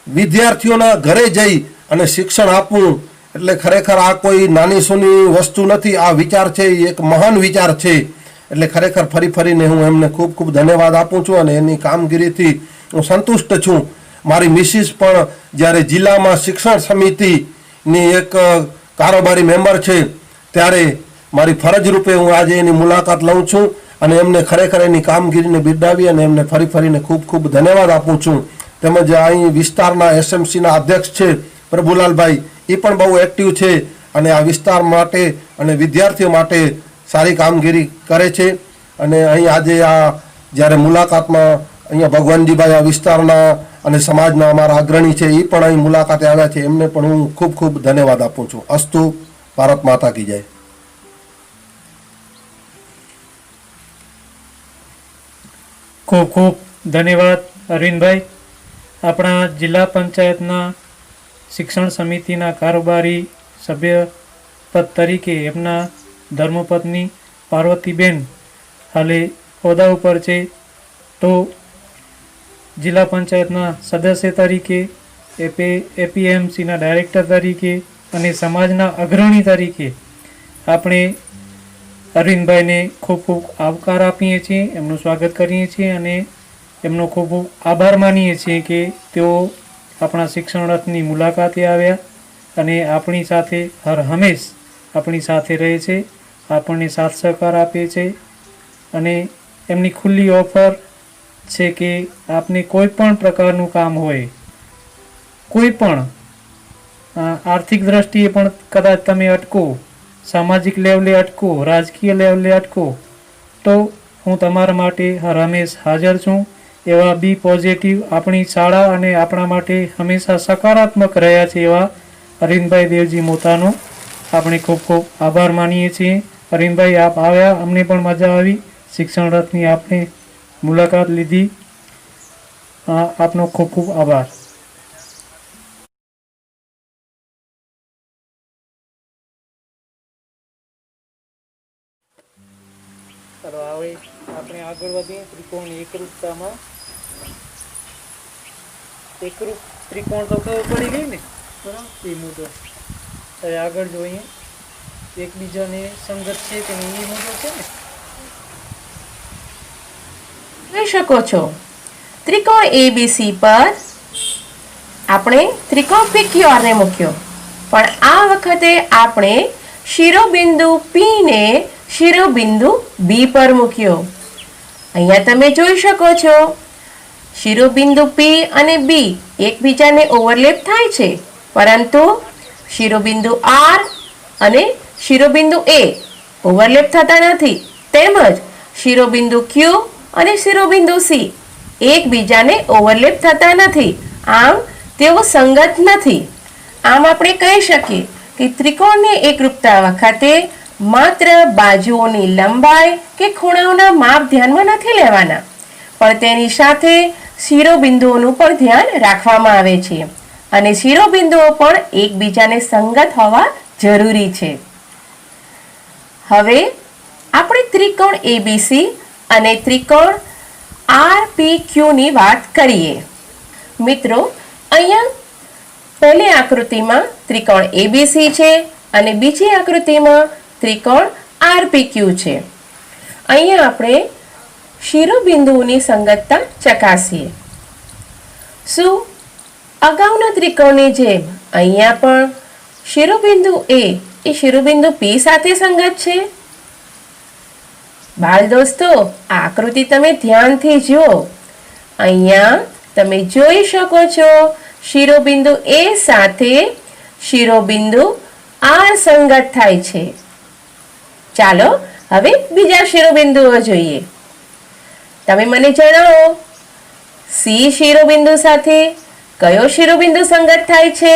વિદ્યાર્થીઓના ઘરે જઈ અને શિક્ષણ આપવું. એટલે ખરેખર આ કોઈ નાની સૂની વસ્તુ નથી. આ વિચાર છે એ એક મહાન વિચાર છે. એટલે ખરેખર ફરી ફરીને હું એમને ખૂબ ખૂબ ધન્યવાદ આપું છું અને એની કામગીરીથી હું સંતુષ્ટ છું. મારી મિસિસ પણ જ્યારે જિલ્લામાં શિક્ષણ સમિતિની એક કારોબારી મેમ્બર છે, ત્યારે મારી ફરજ રૂપે હું આજે એની મુલાકાત લઉં છું અને એમને ખરેખર એની કામગીરીને બિરદાવી અને એમને ફરી ફરીને ખૂબ ખૂબ ધન્યવાદ આપું છું. તેમજ અહીં વિસ્તારના એસએમસીના અધ્યક્ષ છે પ્રભુલાલભાઈ, એ પણ બહુ એક્ટિવ છે અને આ વિસ્તાર માટે અને વિદ્યાર્થીઓ માટે સારી કામગીરી કરે છે. અને અહીં આજે આ જ્યારે મુલાકાતમાં અહીંયા ભગવાનજીભાઈ આ વિસ્તારના અને સમાજના અમારા અગ્રણી છે એ પણ અહીં મુલાકાતે આવ્યા છે, એમને પણ હું ખૂબ ખૂબ ધન્યવાદ આપું છું. અસ્તુ. ભારત માતા કી જય. ખૂબ ખૂબ ધન્યવાદ અરવિંદભાઈ. આપણા જિલ્લા પંચાયતના શિક્ષણ સમિતિના કારોબારી સભ્ય પદ તરીકે એમના ધર્મપત્ની પાર્વતીબેન હાલે હોદ્દા ઉપર છે, તો જિલ્લા પંચાયતના સદસ્ય તરીકે, એપીએમસીના ડાયરેક્ટર તરીકે અને સમાજના અગ્રણી તરીકે આપણે અરવિંદભાઈને ખૂબ ખૂબ આવકાર આપીએ છીએ, એમનું સ્વાગત કરીએ છીએ અને એમનો ખૂબ ખૂબ આભાર માનીએ છીએ કે તેઓ આપણા શિક્ષણ રથની મુલાકાતે આવ્યા અને આપણી સાથે હર હંમેશ આપણી સાથે રહે છે, આપણને સાથ સહકાર આપે છે અને એમની ખુલ્લી ઓફર છે કે આપને કોઈ પણ પ્રકારનું કામ હોય, કોઈ પણ આર્થિક દ્રષ્ટિએ પણ કદાચ તમે અટકો, સામાજિક લેવલે અટકો, રાજકીય લેવલે અટકો, તો હું તમારા માટે હર હંમેશ હાજર છું. એવા બી પોઝિટિવ આપણી શાળા અને આપણા માટે હંમેશા સકારાત્મક રહ્યા છે એવા અરવિંદભાઈ દેવજી મોતાનો આપણે ખૂબ ખૂબ આભાર માનીએ છીએ. અરવિંદભાઈ, આપ આવ્યા, અમને પણ મજા આવી. શિક્ષણ રથની આપને મુલાકાત લીધી, આપનો ખૂબ ખૂબ આભાર. ચાલો હવે આપણે આગળ વધીએ. ત્રિકોણ એકરૂપતામાં એકરૂપ ત્રિકોણ તો ખબર પડી ગઈ ને, બરાબર, એ મુદ્દો. હવે આગળ જોઈએ એકબીજાને સંગત છે કે નહીં એ મુદ્દો છે ને. જોઈ શકો છો ત્રિકોણ એબીસી પર આપણે ત્રિકોણ PQR ને મૂક્યો, પણ આ વખતે આપણે શિરોબિંદુ P ને શિરોબિંદુ B પર મૂક્યો. અહીંયા તમે જોઈ શકો છો શિરોબિંદુ P અને B એકબીજાને ઓવરલેપ થાય છે, પરંતુ શિરોબિંદુ R અને શિરોબિંદુ A ઓવરલેપ થતા નથી, તેમજ શિરોબિંદુ Q અને શિરોબિંદુ C એકબીજાને ઓવરલેપ થતા નથી, આમ તેઓ સંગત નથી. આમ આપણે કહી શકીએ કે ત્રિકોણની એકરૂપતા વખતે માત્ર બાજુઓની લંબાઈ કે ખૂણાઓના માપ ધ્યાનમાં નથી લેવાના, પણ તેની સાથે શિરોબિંદુઓનું પણ ધ્યાન રાખવામાં આવે છે અને શિરોબિંદુઓ પણ એકબીજાને સંગત હોવા જરૂરી છે. હવે આપણે ત્રિકોણ એબીસી અને ત્રિકોણ RPQ ની વાત કરીએ. મિત્રો, અહીંયા પહેલી આકૃતિમાં ત્રિકોણ એબીસી છે અને બીજી આકૃતિમાં ત્રિકોણ RPQ છે. અહીંયા આપણે શિરોબિંદુઓની સંગતતા ચકાસીએ. શું અગાઉના ત્રિકોણની જેમ અહીંયા પણ શિરોબિંદુ A એ શિરોબિંદુ P સાથે સંગત છે? બાળ દોસ્તો, આ આકૃતિ તમે ધ્યાનથી જુઓ. અહીંયા તમે જોઈ શકો છો શિરોબિંદુ A સાથે શિરોબિંદુ R સંગત થાય છે. ચાલો હવે બીજા શિરોબિંદુઓ જોઈએ. તમે મને જણાવો, C શિરોબિંદુ સાથે કયો શિરોબિંદુ સંગત થાય છે?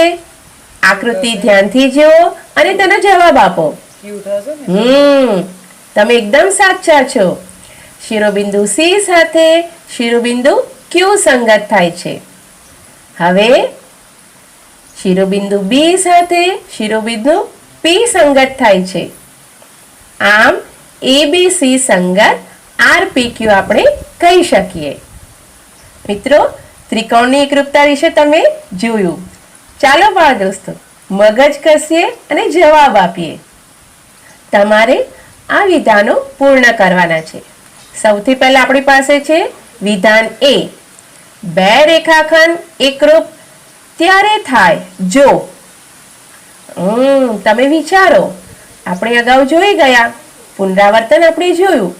આકૃતિ ધ્યાનથી જુઓ અને તેનો જવાબ આપો. તમે એકદમ સાચા છો. શિરોબિંદુ C સાથે શિરોબિંદુ Q સંગત થાય છે. હવે શિરોબિંદુ B સાથે શિરોબિંદુ P સંગત થાય છે. આમ ABC સંગત RPQ આપણે કહી શકીએ. મિત્રો, ત્રિકોણની એકરૂપતા વિશે તમે જોયું. ચાલો બાળ દોસ્તો, મગજ કસીએ અને જવાબ આપીએ. તમારે આ વિધાનો પૂર્ણ કરવાના છે. સૌથી પહેલા આપણી પાસે છે વિધાન A. બે રેખાખંડ એકરૂપ ત્યારે થાય જો. તમે વિચારો, આપણે અગાઉ જોઈ ગયા, પુનરાવર્તન આપણે જોયું.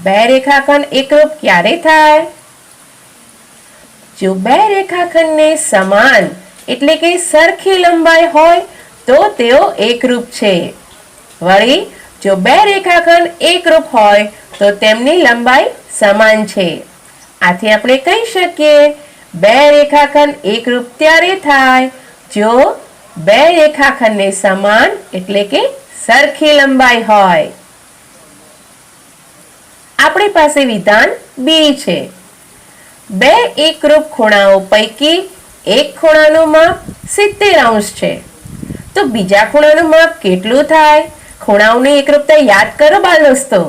બે રેખાખંડ એકરૂપ ક્યારે થાય? જો બે રેખાખંડને સમાન એટલે કે સરખી લંબાઈ હોય તો તેઓ એકરૂપ છે. વળી જો બે રેખાખંડ એકરૂપ હોય તો તેમની લંબાઈ સમાન છે. આથી આપણે કહી શકીએ બે રેખાખંડ એકરૂપ ત્યારે થાય જો બે રેખાખંડને સમાન એટલે કે સરખી લંબાઈ હોય. આપણી પાસે વિધાન બી છે. બે એકરૂપ ખૂણાઓ પૈકી એક ખૂણાનું માપ 70° છે. તો બીજા ખૂણાનું માપ કેટલું થાય? ખૂણાઓની એકરૂપતા યાદ કરો બાળ દોસ્તો.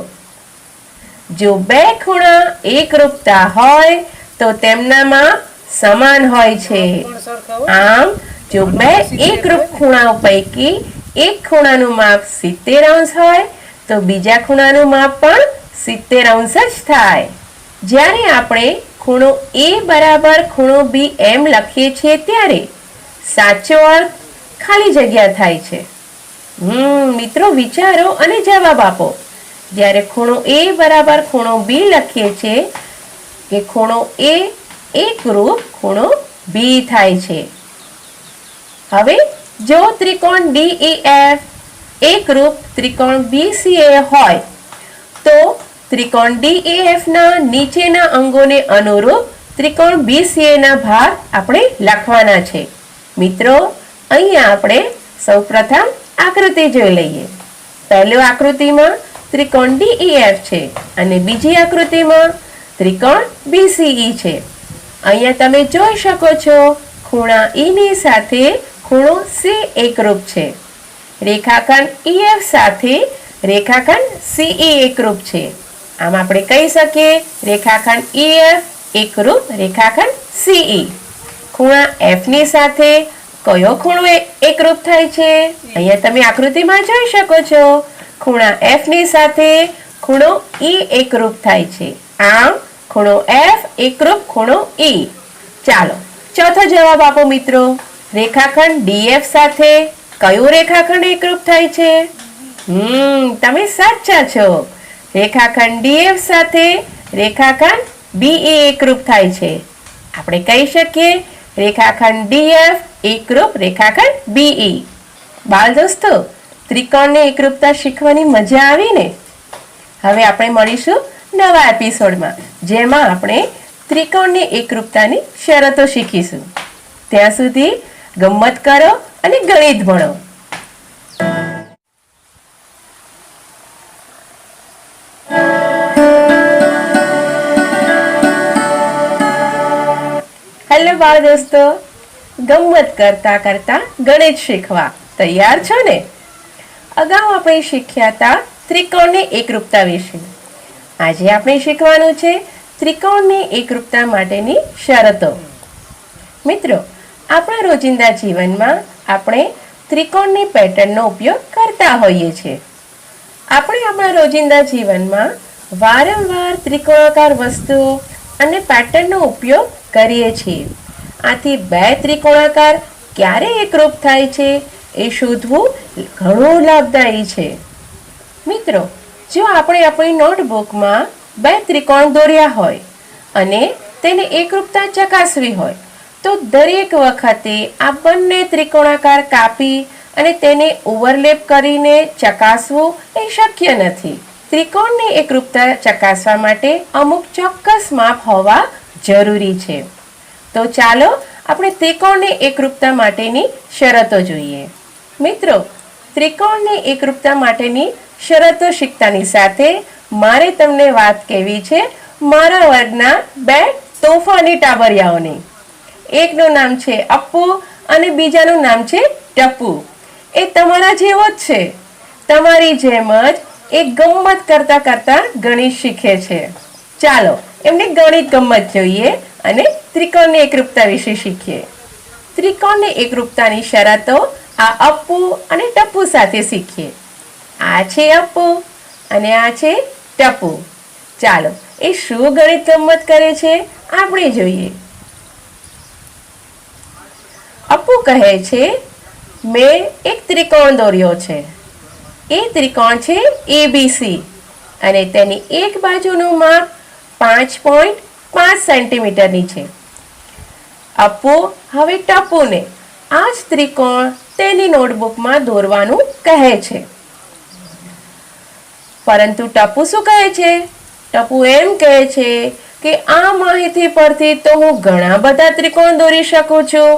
જો બે ખૂણા એકરૂપતા હોય તો તેમના માપ સમાન હોય છે. આમ જો બે એકરૂપ ખૂણાઓ પૈકી એક ખૂણાનું માપ 70° હોય તો બીજા ખૂણાનું માપ પણ 70° જ થાય. જ્યારે આપણે ખૂણો A બરાબર ખૂણો B એમ લખીએ છીએ ત્યારે સાચો અર્થ ખાલી જગ્યા થાય છે. મિત્રો વિચારો અને જવાબ આપો. જ્યારે ખૂણો A બરાબર ખૂણો B લખીએ છીએ કે ખૂણો A એકરૂપ ખૂણો B થાય છે. હવે જો ત્રિકોણ DEF એકરૂપ ત્રિકોણ BCA હોય તો ત્રિકોણ DEF ના નીચેના અંગોને અનુરૂપ ત્રિકોણ BCA ના ભાગ આપણે લખવાના છે. મિત્રો અહીંયા આપણે સૌપ્રથમ આકૃતિ જોઈ લઈએ. પહેલી આકૃતિમાં ત્રિકોણ DEF છે અને બીજી આકૃતિમાં ત્રિકોણ BCE છે. અહીંયા તમે જોઈ શકો છો ખૂણા E ની સાથે ખૂણો C એકરૂપ છે. રેખાખંડ EF સાથે રેખાખંડ CE એકરૂપ છે. આમ આપણે કહી શકીએ રેખાખંડ EF એકરૂપ રેખાખંડ CE. ખૂણા F ની સાથે કયો ખૂણો એકરૂપ થાય છે? અહીંયા તમે આકૃતિમાં જોઈ શકો છો ખૂણા F ની સાથે ખૂણો E એકરૂપ થાય છે. આમ ખૂણો F એકરૂપ ખૂણો E. ચાલો ચોથો જવાબ આપો મિત્રો. રેખાખંડ DF સાથે કયું રેખાખંડ એકરૂપ થાય છે? તમે સાચા છો. રેખાખંડ DF સાથે રેખાખંડ BE એકરૂપ થાય છે. આપણે કહી શકીએ રેખાખંડ DF એકરૂપ રેખાખંડ BE. બાળ દોસ્તો ત્રિકોણની એકરૂપતા શીખવાની મજા આવી ને? હવે આપણે મળીશું નવા એપિસોડમાં જેમાં આપણે ત્રિકોણની એકરૂપતાની શરતો શીખીશું. ત્યાં સુધી ગમ્મત કરો અને ગણિત ભણો. હેલો બાળ દોસ્તો, ગમ્મત કરતા કરતા ગણિત શીખવા તૈયાર છો ને? અગાઉ આપણે શીખ્યા હતા ત્રિકોણની એકરૂપતા વિશે. આજે આપણે શીખવાનું છે ત્રિકોણની એકરૂપતા માટેની શરતો. મિત્રો આપણા રોજિંદા જીવનમાં આપણે ત્રિકોણની પેટર્નનો ઉપયોગ કરતા હોઈએ છીએ. આપણે આપણા રોજિંદા જીવનમાં વારંવાર ત્રિકોણાકાર વસ્તુઓ અને પેટર્નનો ઉપયોગ કરીએ છીએ. આથી બે ત્રિકોણાકાર ક્યારે એકરૂપ થાય છે એ શોધવું ઘણું લાભદાયી છે. મિત્રો જો આપણે આપણી નોટબુકમાં બે ત્રિકોણ દોર્યા હોય અને તેને એકરૂપતા ચકાસવી હોય તો દરેક વખતે આ બંને ત્રિકોણાકાર કાપી અને તેને ઓવરલેપ કરીને ચકાસવું એ શક્ય નથી. ત્રિકોણની એકરૂપતા ચકાસવા માટે અમુક ચોક્કસ માપ હોવા જરૂરી છે. તો ચાલો આપણે ત્રિકોણની એકરૂપતા માટેની શરતો જોઈએ. મિત્રો ત્રિકોણની એકરૂપતા માટેની શરતો શીખતાની સાથે મારે તમને વાત કહેવી છે મારા વર્ગના બે તોફાની ટાબરિયાઓની. એકનું નામ છે અપ્પુ અને બીજાનું નામ છે ટપ્પુ. એ તમારા જેવો જ છે. તમારી જેમ જ એ ગમ્મત કરતા કરતા ગણિત શીખે છે. ચાલો એમને ગણિત ગમ્મત જોઈએ અને ત્રિકોણની એકરૂપતા વિશે શીખીએ. ત્રિકોણની એકરૂપતાની શરતો આ અપ્પુ અને ટપ્પુ સાથે શીખીએ. આ છે અપ્પુ અને આ છે ટપ્પુ. ચાલો એ શું ગણિત ગમ્મત કરે છે આપણે જોઈએ. અપ્પુ કહે છે મેં એક ત્રિકોણ દોર્યો છે. એ ત્રિકોણ છે ABC અને તેની એક બાજુનું માપ 5.5 સેન્ટીમીટરની છે. અપ્પુ હવે ટપ્પુને આ જ ત્રિકોણ તેની નોટબુકમાં દોરવાનું કહે છે. પરંતુ ટપ્પુ શું કહે છે? ટપ્પુ એમ કહે છે કે આ માહિતી પરથી તો હું ઘણા બધા ત્રિકોણ દોરી શકું છું.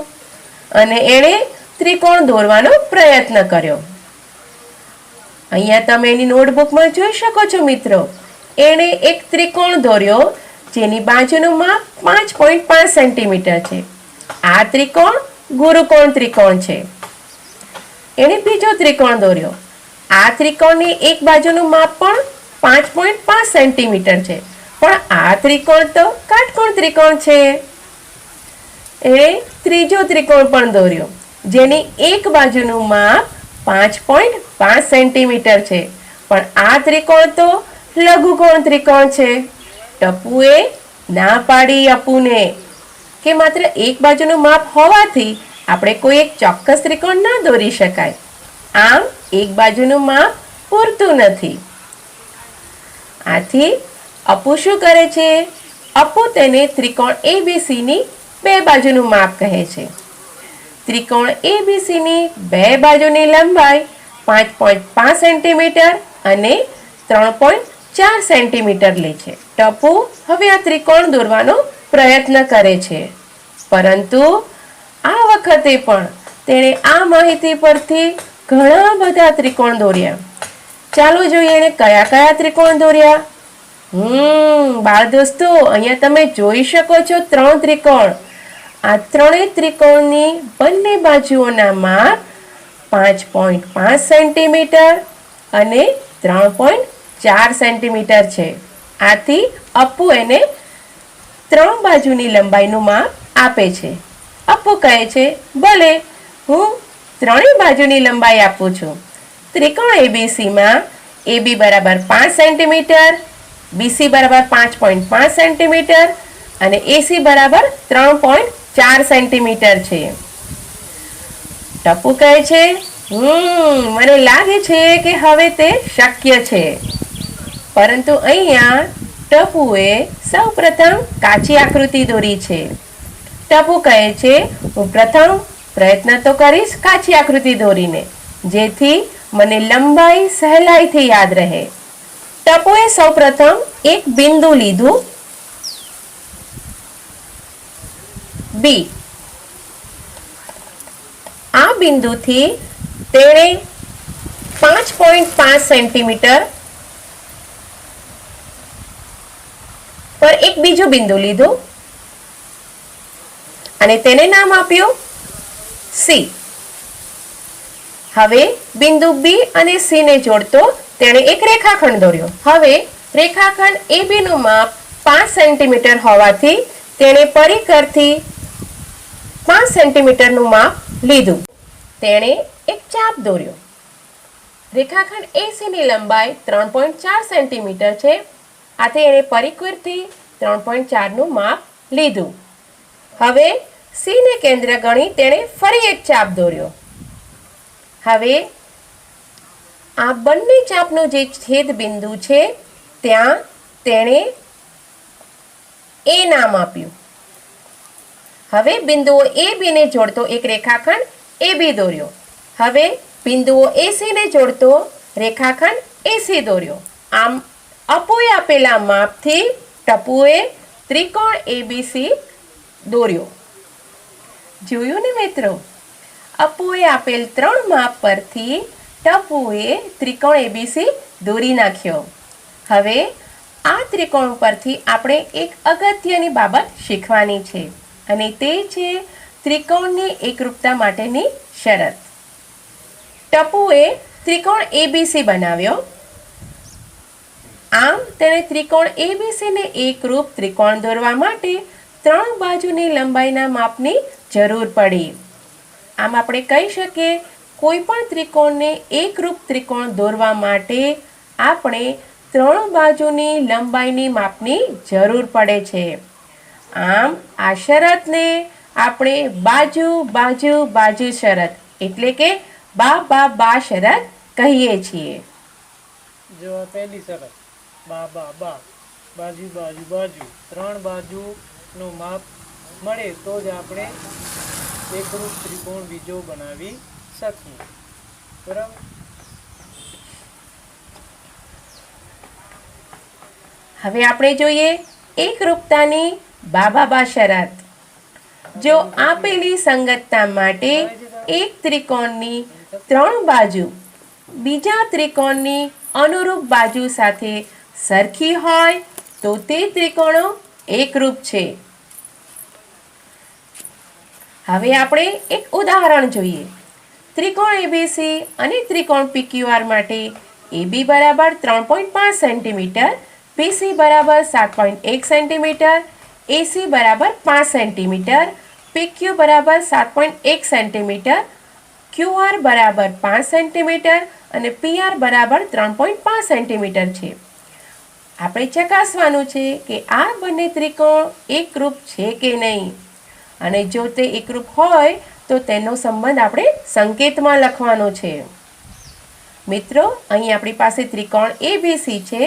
અને એણે ત્રિકોણ દોરવાનો પ્રયત્ન કર્યો. અહીંયા તમે એની નોટબુકમાં જોઈ શકો છો મિત્રો. એણે એક ત્રિકોણ દોર્યો જેની બાજુનું માપ 5.5 સેન્ટીમીટર છે. આ ત્રિકોણ ગુરુકોણ ત્રિકોણ છે. એણે બીજો ત્રિકોણ દોર્યો. આ ત્રિકોણની એક બાજુનું માપ પણ 5.5 સેન્ટીમીટર છે, પણ આ ત્રિકોણ તો કાટકોણ ત્રિકોણ છે. એણે ત્રીજો ત્રિકોણ પણ દોર્યો જેની એક બાજુનું માપ 5.5 સેન્ટીમીટર છે, પણ આ ત્રિકોણ તો લઘુકોણ ત્રિકોણ છે. ટપુએ ના પાડી અપુને કે માત્ર એક બાજુનું માપ હોવાથી આપણે કોઈ એક ચોક્કસ ત્રિકોણ ના દોરી શકાય. આમ એક બાજુનું માપ પૂરતું નથી. આથી અપુ શું કરે છે? અપુ તેને ત્રિકોણ ABC ની બે બાજુનું માપ કહે છે. ત્રિકોણ ABC ની બે બાજુની લંબાઈ 5.5 સેન્ટીમીટર અને 3.4 સેન્ટીમીટર લે છે. ટપુ હવે આ ત્રિકોણ દોરવાનો પ્રયત્ન કરે છે, પરંતુ આ વખતે પણ તેણે આ માહિતી પરથી ઘણા બધા ત્રિકોણ દોર્યા. ચાલો જોઈએ એણે કયા કયા ત્રિકોણ દોર્યા. બાળ દોસ્તો, અહીંયા તમે જોઈ શકો છો 3 ત્રિકોણ. આ ત્રણેય ત્રિકોણની બંને બાજુઓના માપ 5.5 સેન્ટીમીટર અને 3.4 સેન્ટીમીટર છે. આથી અપુ એને 3 બાજુની લંબાઈનું માપ આપે છે. અપુ કહે છે, ભલે, હું 3 બાજુની લંબાઈ આપું છું. ત્રિકોણ ABC માં AB બરાબર 5 સેન્ટીમીટર, BC બરાબર 5.5 સેન્ટીમીટર અને AC બરાબર 3.4 સેન્ટીમીટર છે. ટપુ કહે છે, મને લાગે છે કે હવે તે શક્ય છે. પરંતુ અહીંયા ટપુએ સૌપ્રથમ કાચી આકૃતિ દોરી છે. ટપુ કહે છે, હું પ્રથમ પ્રયત્ન તો કરીશ કાચી આકૃતિ દોરીને, જેથી મને લંબાઈ સહેલાઈથી યાદ રહે. ટપુએ સૌપ્રથમ એક બિંદુ લીધું B. આ બિંદુથી તેણે 5.5 સેન્ટીમીટર પર એક બીજું બિંદુ લીધું અને તેને નામ આપ્યું C. હવે બિંદુ B અને C ને જોડતો તેણે એક રેખાખંડ દોર્યો. હવે રેખાખંડ AB નું માપ 5 સેન્ટીમીટર હોવાથી તેણે પરિકરથી 5 સેન્ટીમીટરનું માપ લીધું. તેણે એક ચાપ દોર્યો. રેખાખંડ AC ની લંબાઈ 3.4 સેન્ટીમીટર છે, આથી એણે પરિકરથી 3.4 નું માપ લીધું. હવે C ને કેન્દ્ર ગણી તેણે ફરી એક ચાપ દોર્યો. હવે આ બંને ચાપનું જે છેદ બિંદુ છે ત્યાં તેણે A નામ આપ્યું. હવે બિંદુઓ AB ને જોડતો એક રેખાખંડ AB દોર્યો. હવે બિંદુઓ AC ને જોડતો રેખાખંડ AC દોર્યો. આમ અપુએ આપેલા માપથી ટપુએ ત્રિકોણ ABC દોર્યો. જોયું ને મિત્રો, અપુએ આપેલ 3 માપ પરથી ટપુએ ત્રિકોણ ABC દોરી નાખ્યો. હવે આ ત્રિકોણ પરથી આપણે એક અગત્યની બાબત શીખવાની છે, અને તે છે ત્રિકોણની એકરૂપતા માટેની શરત. ટપુએ ત્રિકોણ ABC બનાવ્યો. આમ તેણે ત્રિકોણ ABC ને એકરૂપ ત્રિકોણ દોરવા માટે 3 બાજુની લંબાઈના માપની જરૂર પડી. આમ આપણે કહી શકીએ, કોઈ પણ ત્રિકોણને એકરૂપ ત્રિકોણ દોરવા માટે આપણે 3 બાજુની લંબાઈની માપની જરૂર પડે છે. આમ આ શરતને આપણે બાજુ બાજુ બાજુ શરત એટલે કે બા શરત કહીએ છીએ. જો આ પહેલી શરત બા બાજુ બાજુ બાજુ 3 બાજુનું માપ મળે તો જ આપણે એકરૂપ ત્રિકોણ બીજો બનાવી શકીએ. બરાબર. હવે આપણે જોઈએ એકરૂપતાની બાબા શરત. જો આપેલી સંગતતા માટે એક ત્રિકોણની 3 બાજુ બીજા ત્રિકોણની અનુરૂપ બાજુ સાથે સરખી હોય તો તે ત્રિકોણો એકરૂપ છે. હવે આપણે એક ઉદાહરણ જોઈએ. ત્રિકોણ એબીસી અને ત્રિકોણ પીક્યુઆર માટે AB બરાબર 3.5 સેન્ટીમીટર, PC બરાબર 7.1 સેન્ટીમીટર, AC બરાબર 5 સેન્ટીમીટર, PQ બરાબર 7.1 સેન્ટીમીટર, QR બરાબર 5 સેન્ટીમીટર અને PR બરાબર 3.5 સેન્ટીમીટર છે. આપણે ચકાસવાનું છે કે આ બંને ત્રિકોણ એકરૂપ છે કે નહીં, અને જો તે એકરૂપ હોય તો તેનો સંબંધ આપણે સંકેતમાં લખવાનો છે. મિત્રો, અહીં આપણી પાસે ત્રિકોણ એબીસી છે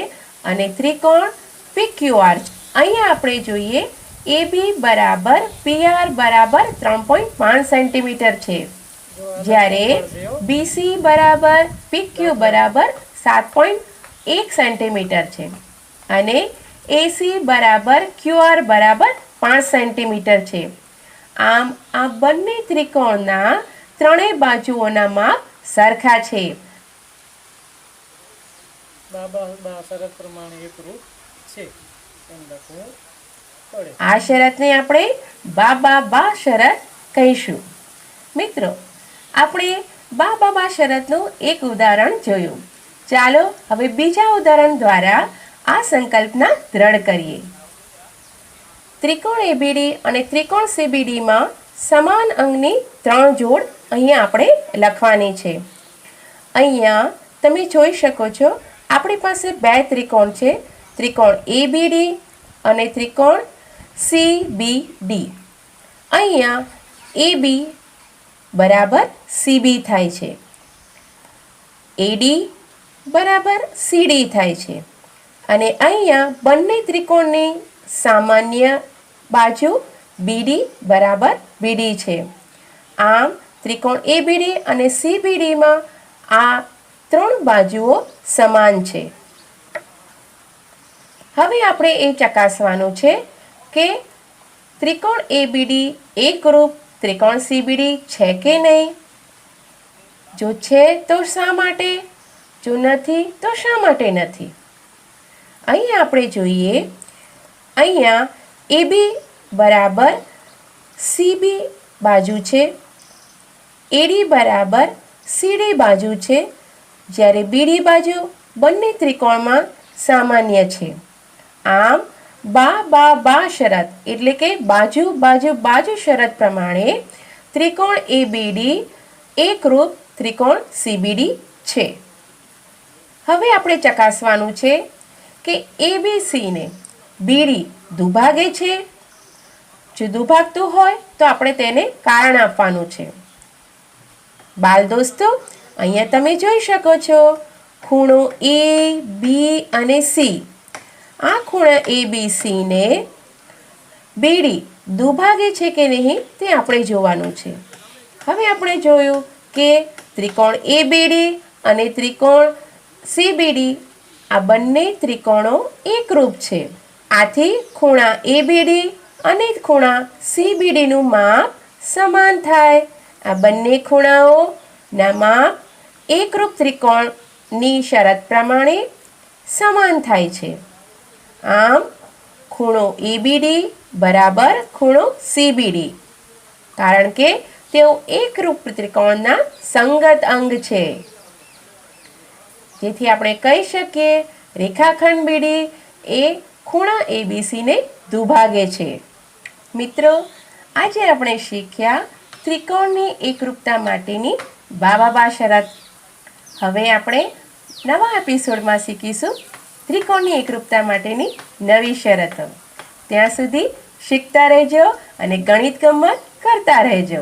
અને ત્રિકોણ પીક્યુઆર. અહીંયા આપણે જોઈએ AB બરાબર PR બરાબર 3.5 સેન્ટીમીટર છે, જ્યારે BC બરાબર PQ બરાબર 7.1 સેન્ટીમીટર છે અને AC બરાબર QR બરાબર 5 સેન્ટીમીટર છે. આમ આ બંને ત્રિકોણના ત્રણેય બાજુઓના માપ સરખા છે. બાબા શરત પ્રમાણે એકરૂપ છે એમ લખવું પડે. આ શરતને આપણે બા શરત કહીશું. મિત્રો, આપણે બા શરતનું એક ઉદાહરણ જોયું. ચાલો હવે બીજા ઉદાહરણ દ્વારા આ સંકલ્પના દ્રઢ કરીએ. ત્રિકોણ એબીડી અને ત્રિકોણ સીબીડીમાં સમાન અંગની 3 જોડ અહીંયા આપણે લખવાની છે. અહીંયા તમે જોઈ શકો છો આપણી પાસે 2 ત્રિકોણ છે, ત્રિકોણ એબીડી અને ત્રિકોણ સીબીડી. અહીંયા AB બરાબર CB થાય છે, AD બરાબર CD થાય છે અને અહીંયા બંને ત્રિકોણની સામાન્ય બાજુ BD બરાબર BD છે. આમ ત્રિકોણ ABD અને CBDમાં આ 3 બાજુઓ સમાન છે. હવે આપણે એ ચકાસવાનું છે કે ત્રિકોણ ABD એકરૂપ ત્રિકોણ CBD છે કે નહીં. જો છે તો શા માટે, જો નથી તો શા માટે નથી. અહીંયા આપણે જોઈએ, અહીંયા AB બરાબર CB બાજુ છે, AD બરાબર CD બાજુ છે, જ્યારે BD બાજુ બંને ત્રિકોણમાં સામાન્ય છે. આમ બા શરત એટલે કે બાજુ શરત પ્રમાણે ત્રિકોણ ABD એકરૂપ ત્રિકોણ CBD છે. હવે આપણે ચકાસવાનું છે કે ABC ને BD દુભાગે છે. જો દુભાગતું હોય તો આપણે તેને કારણ આપવાનું છે. બાલ દોસ્તો, અહીંયા તમે જોઈ શકો છો ખૂણો A, B અને C. આ ખૂણા ABC ને BD દુભાગે છે કે નહીં તે આપણે જોવાનું છે. હવે આપણે જોયું કે ત્રિકોણ ABD અને ત્રિકોણ CBD આ બંને ત્રિકોણો એકરૂપ છે. આથી ખૂણા ABD અને ખૂણા CBD નું માપ સમાન થાય. આ બંને ખૂણાઓના માપ એકરૂપ ત્રિકોણની શરત પ્રમાણે સમાન થાય છે. આમ ખૂણો ABD બરાબર ખૂણો CBD, કારણ કે તેઓ એકરૂપ ત્રિકોણના સંગત અંગ છે. જેથી આપણે કહી શકીએ રેખાખંડ BD એ ખૂણા ABC ને દુભાગે છે. મિત્રો, આજે આપણે શીખ્યા ત્રિકોણની એકરૂપતા માટેની બા શરત. હવે આપણે નવા એપિસોડમાં શીખીશું ત્રિકોણની એકરૂપતા માટેની નવી શરતો. ત્યાં સુધી શીખતા રહેજો અને ગણિત ગમ્મત કરતા રહેજો.